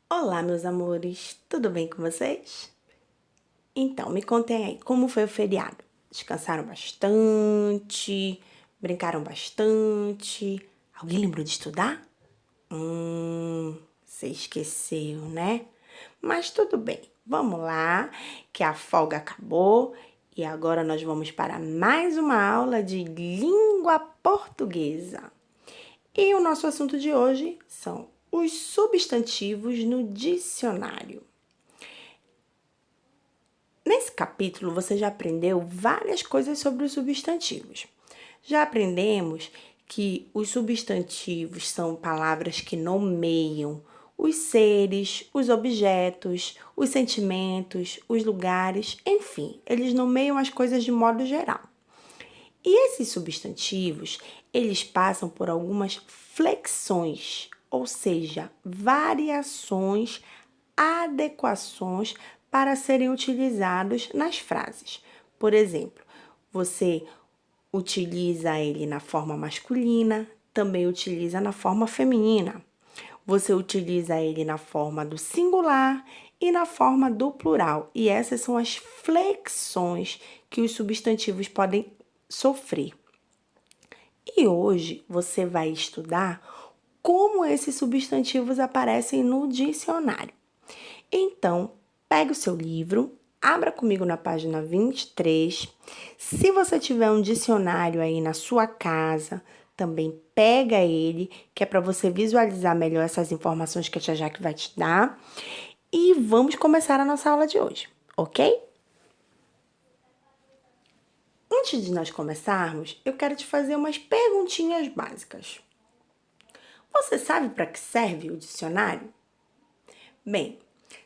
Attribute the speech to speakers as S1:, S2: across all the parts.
S1: Olá, meus amores, tudo bem com vocês? Então, me contem aí, como foi o feriado? Descansaram bastante? Brincaram bastante? Alguém lembrou de estudar? Você esqueceu, né? Mas tudo bem, vamos lá, que a folga acabou e agora nós vamos para mais uma aula de língua portuguesa. E o nosso assunto de hoje são os substantivos no dicionário. Nesse capítulo, você já aprendeu várias coisas sobre os substantivos. Já aprendemos que os substantivos são palavras que nomeiam os seres, os objetos, os sentimentos, os lugares, enfim, eles nomeiam as coisas de modo geral. E esses substantivos, eles passam por algumas flexões, ou seja, variações, adequações para serem utilizados nas frases. Por exemplo, você utiliza ele na forma masculina, também utiliza na forma feminina. Você utiliza ele na forma do singular e na forma do plural. E essas são as flexões que os substantivos podem sofrer. E hoje você vai estudar como esses substantivos aparecem no dicionário. Então, pegue o seu livro, abra comigo na página 23. Se você tiver um dicionário aí na sua casa, também pega ele, que é para você visualizar melhor essas informações que a Tia Jaque vai te dar. E vamos começar a nossa aula de hoje, ok? Antes de nós começarmos, eu quero te fazer umas perguntinhas básicas. Você sabe para que serve o dicionário? Bem,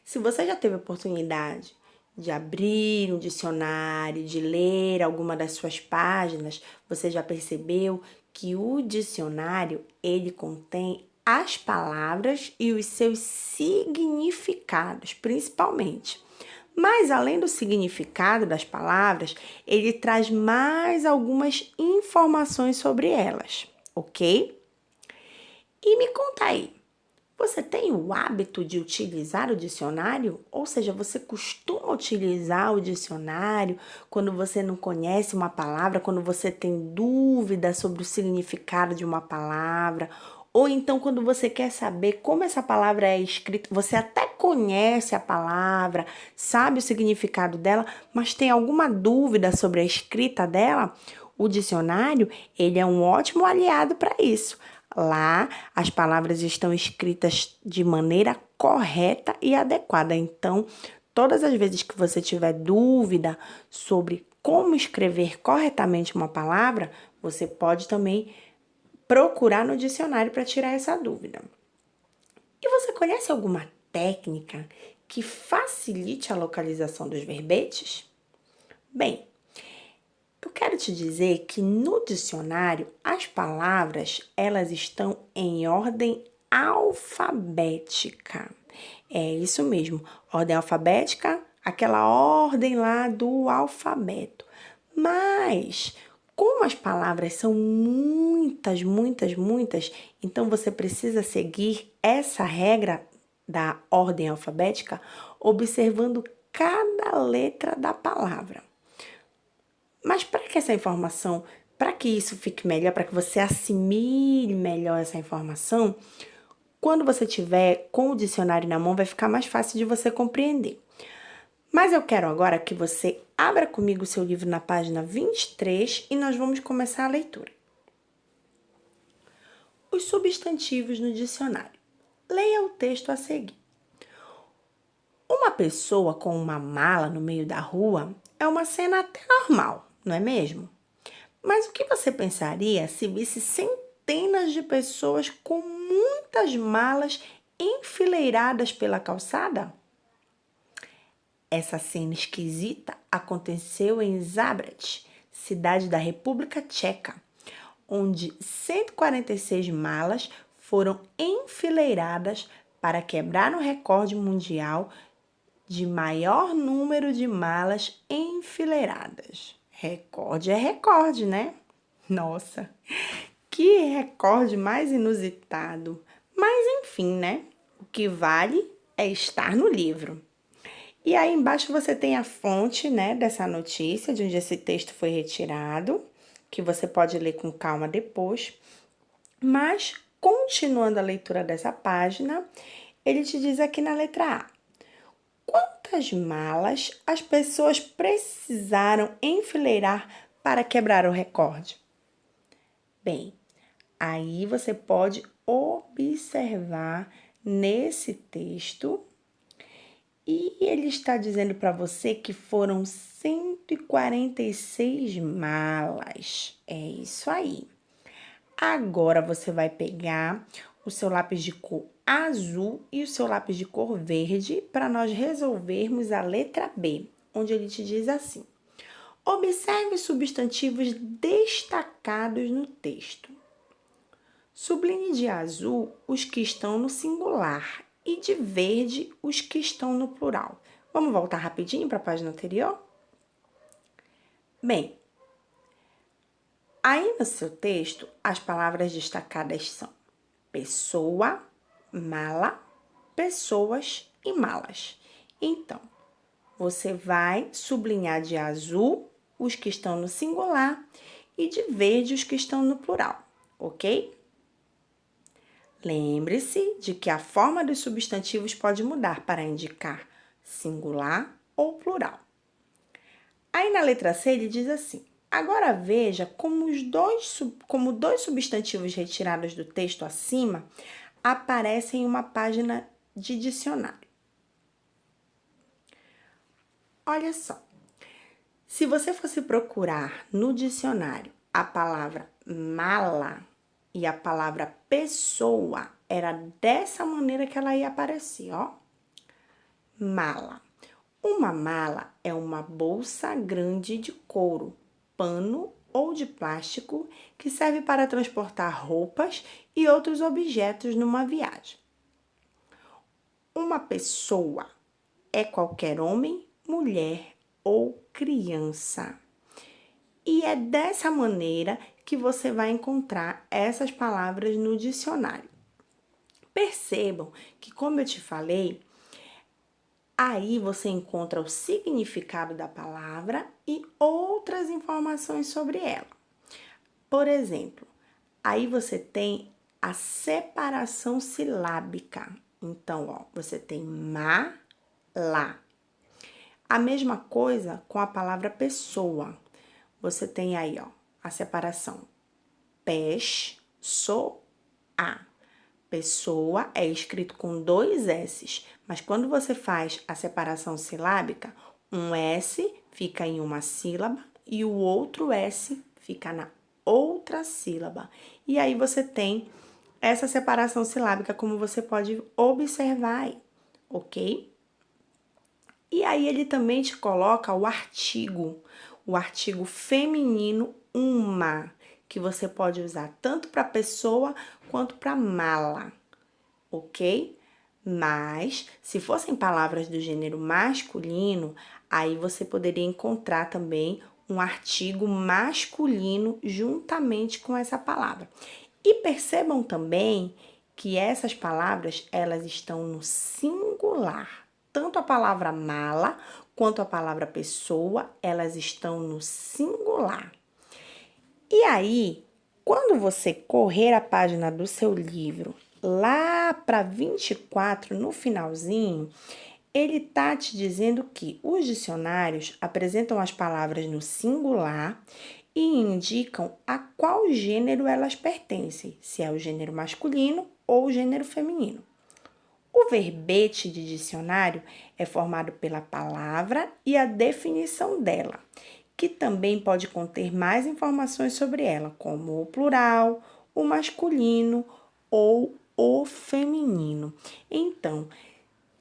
S1: se você já teve a oportunidade de abrir um dicionário, de ler alguma das suas páginas, você já percebeu que o dicionário, ele contém as palavras e os seus significados, principalmente. Mas além do significado das palavras, ele traz mais algumas informações sobre elas, ok? E me conta aí, você tem o hábito de utilizar o dicionário? Ou seja, você costuma utilizar o dicionário quando você não conhece uma palavra, quando você tem dúvida sobre o significado de uma palavra, ou então quando você quer saber como essa palavra é escrita, você até conhece a palavra, sabe o significado dela, mas tem alguma dúvida sobre a escrita dela? O dicionário, ele é um ótimo aliado para isso. Lá, as palavras estão escritas de maneira correta e adequada. Então, todas as vezes que você tiver dúvida sobre como escrever corretamente uma palavra, você pode também procurar no dicionário para tirar essa dúvida. E você conhece alguma técnica que facilite a localização dos verbetes? Bem, eu quero te dizer que no dicionário as palavras elas estão em ordem alfabética. É isso mesmo, ordem alfabética, aquela ordem lá do alfabeto. Mas como as palavras são muitas, então você precisa seguir essa regra da ordem alfabética observando cada letra da palavra. Mas para que essa informação, para que isso fique melhor, para que você assimile melhor essa informação, quando você tiver com o dicionário na mão, vai ficar mais fácil de você compreender. Mas eu quero agora que você abra comigo o seu livro na página 23 e nós vamos começar a leitura. Os substantivos no dicionário. Leia o texto a seguir. Uma pessoa com uma mala no meio da rua é uma cena até normal, não é mesmo? Mas o que você pensaria se visse centenas de pessoas com muitas malas enfileiradas pela calçada? Essa cena esquisita aconteceu em Zabrać, cidade da República Tcheca, onde 146 malas foram enfileiradas para quebrar o recorde mundial de maior número de malas enfileiradas. Recorde é recorde, né? Nossa, que recorde mais inusitado. Mas enfim, né? O que vale é estar no livro. E aí embaixo você tem a fonte, né, dessa notícia, de onde esse texto foi retirado, que você pode ler com calma depois. Mas, continuando a leitura dessa página, ele te diz aqui na letra A: quantas malas as pessoas precisaram enfileirar para quebrar o recorde? Bem, aí você pode observar nesse texto e ele está dizendo para você que foram 146 malas. É isso aí. Agora você vai pegar o seu lápis de cor azul e o seu lápis de cor verde para nós resolvermos a letra B, onde ele te diz assim: observe os substantivos destacados no texto. Sublinhe de azul os que estão no singular e de verde os que estão no plural. Vamos voltar rapidinho para a página anterior? Bem, aí no seu texto, as palavras destacadas são pessoa, mala, pessoas e malas. Então, você vai sublinhar de azul os que estão no singular e de verde os que estão no plural, ok? Lembre-se de que a forma dos substantivos pode mudar para indicar singular ou plural. Aí na letra C ele diz assim: agora veja como dois substantivos retirados do texto acima aparecem em uma página de dicionário. Olha só, se você fosse procurar no dicionário a palavra mala e a palavra pessoa, era dessa maneira que ela ia aparecer, ó. Mala. Uma mala é uma bolsa grande de couro, pano ou de plástico que serve para transportar roupas e outros objetos numa viagem. Uma pessoa é qualquer homem, mulher ou criança. E é dessa maneira que você vai encontrar essas palavras no dicionário. Percebam que, como eu te falei, aí você encontra o significado da palavra e outras informações sobre ela. Por exemplo, aí você tem a separação silábica. Então, ó, você tem ma, lá. A mesma coisa com a palavra pessoa. Você tem aí, ó, a separação pes, so, a. Pessoa é escrito com 2 S's, mas quando você faz a separação silábica, um S fica em uma sílaba e o outro S fica na outra sílaba. E aí você tem essa separação silábica, como você pode observar aí, ok? E aí ele também te coloca o artigo feminino uma, que você pode usar tanto para pessoa quanto para mala, ok? Mas, se fossem palavras do gênero masculino, aí você poderia encontrar também um artigo masculino juntamente com essa palavra. E percebam também que essas palavras, elas estão no singular. Tanto a palavra mala quanto a palavra pessoa, elas estão no singular. E aí, quando você correr a página do seu livro, lá para 24, no finalzinho, ele tá te dizendo que os dicionários apresentam as palavras no singular e indicam a qual gênero elas pertencem, se é o gênero masculino ou o gênero feminino. O verbete de dicionário é formado pela palavra e a definição dela, que também pode conter mais informações sobre ela, como o plural, o masculino ou o feminino. Então,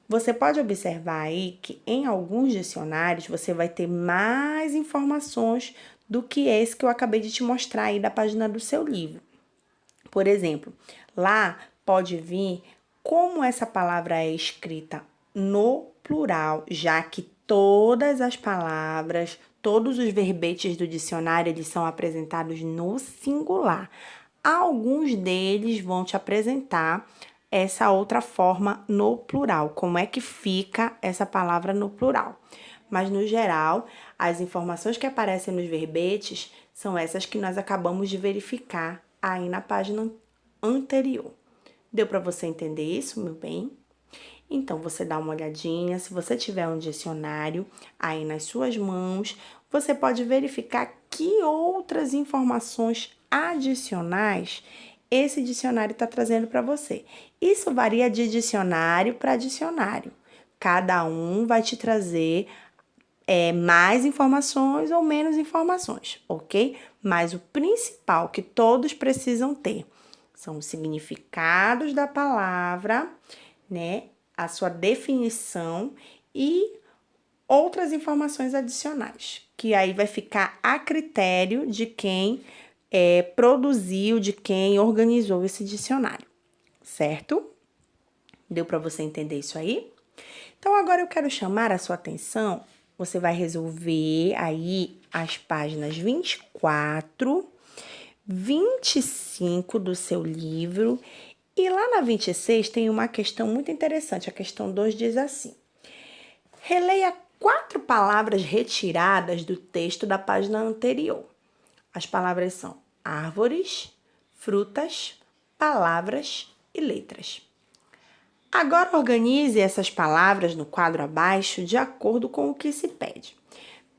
S1: você pode observar aí que em alguns dicionários você vai ter mais informações do que esse que eu acabei de te mostrar aí da página do seu livro. Por exemplo, lá pode vir como essa palavra é escrita no plural, já que todas as palavras, todos os verbetes do dicionário, eles são apresentados no singular. Alguns deles vão te apresentar essa outra forma no plural, como é que fica essa palavra no plural. Mas, no geral, as informações que aparecem nos verbetes são essas que nós acabamos de verificar aí na página anterior. Deu para você entender isso, meu bem? Então, você dá uma olhadinha, se você tiver um dicionário aí nas suas mãos, você pode verificar que outras informações adicionais esse dicionário está trazendo para você. Isso varia de dicionário para dicionário. Cada um vai te trazer mais informações ou menos informações, ok? Mas o principal que todos precisam ter são os significados da palavra, né? A sua definição e outras informações adicionais, que aí vai ficar a critério de quem produziu, de quem organizou esse dicionário, certo? Deu para você entender isso aí? Então, agora eu quero chamar a sua atenção. Você vai resolver aí as páginas 24, 25 do seu livro. E lá na 26 tem uma questão muito interessante. A questão 2 diz assim: releia 4 palavras retiradas do texto da página anterior. As palavras são árvores, frutas, palavras e letras. Agora organize essas palavras no quadro abaixo de acordo com o que se pede.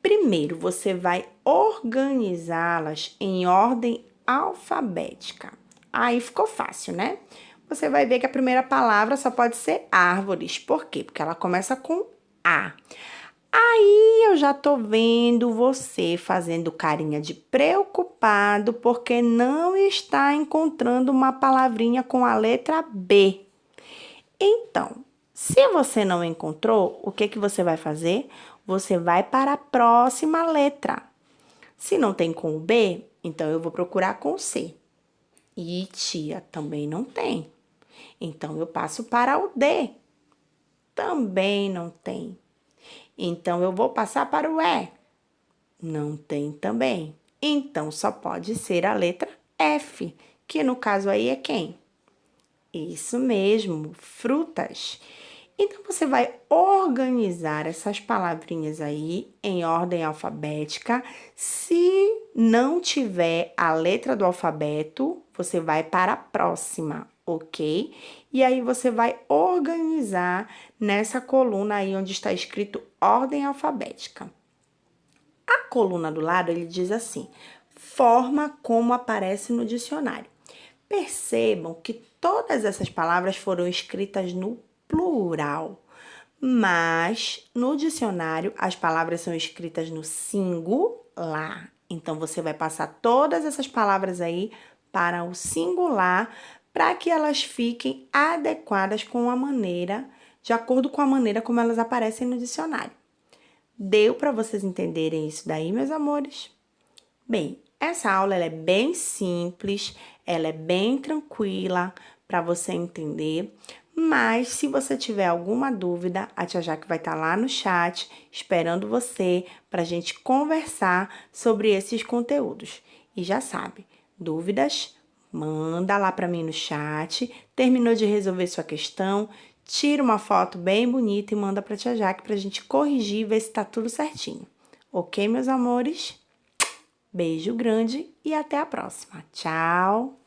S1: Primeiro, você vai organizá-las em ordem alfabética. Aí ficou fácil, né? Você vai ver que a primeira palavra só pode ser árvores. Por quê? Porque ela começa com A. Aí eu já tô vendo você fazendo carinha de preocupado porque não está encontrando uma palavrinha com a letra B. Então, se você não encontrou, o que você vai fazer? Você vai para a próxima letra. Se não tem com o B, então eu vou procurar com o C. E tia, também não tem. Então eu passo para o D. Também não tem. Então eu vou passar para o E. Não tem também. Então só pode ser a letra F, que no caso aí é quem? Isso mesmo, frutas. Então, você vai organizar essas palavrinhas aí em ordem alfabética. Se não tiver a letra do alfabeto, você vai para a próxima, ok? E aí, você vai organizar nessa coluna aí onde está escrito ordem alfabética. A coluna do lado, ele diz assim: forma como aparece no dicionário. Percebam que todas essas palavras foram escritas no plural, mas no dicionário as palavras são escritas no singular. Então, você vai passar todas essas palavras aí para o singular para que elas fiquem adequadas com a maneira, de acordo com a maneira como elas aparecem no dicionário. Deu para vocês entenderem isso daí, meus amores? Bem, essa aula ela é bem simples, ela é bem tranquila para você entender, mas se você tiver alguma dúvida, a tia Jaque vai estar lá no chat esperando você para a gente conversar sobre esses conteúdos. E já sabe, dúvidas? Manda lá para mim no chat. Terminou de resolver sua questão? Tira uma foto bem bonita e manda para a tia Jaque para a gente corrigir e ver se está tudo certinho. Ok, meus amores? Beijo grande e até a próxima. Tchau!